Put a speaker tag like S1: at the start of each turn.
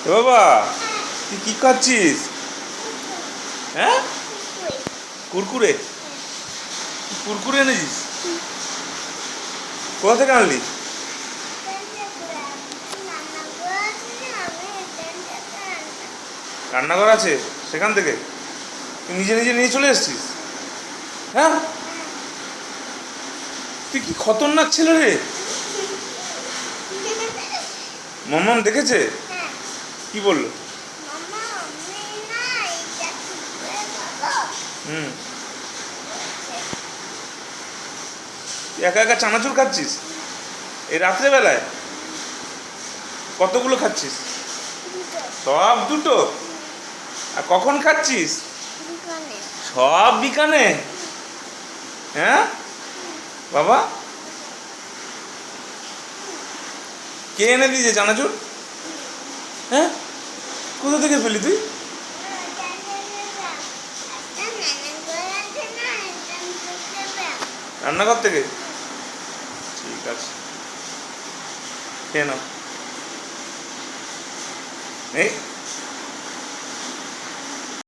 S1: এ বাবা, তুই কি খাচ্ছিস? হ্যাঁ, কুরকুরে। কুরকুরে এনেছিস? কোথা থেকে আনলি? রান্নাঘর আছে সেখান থেকে তুই নিজে নিজে নিয়ে চলে এসেছিস? হ্যাঁ, তুই কি খতরনাক ছেলে রে। মাম্মাম দেখেছে? কি বললো? হুম, তুই একা একা চানাচুর খাচ্ছিস এই রাত্রেবেলায়? কতগুলো খাচ্ছিস? সব দুটো? আর কখন খাচ্ছিস? সব বিকানে? হ্যাঁ বাবা, কে এনে দিয়েছে চানাচুর? হ্যাঁ, কোথা থেকে পেলি তুই? রান্নাঘর থেকে? ঠিক আছে, খেয়ে নাও। এই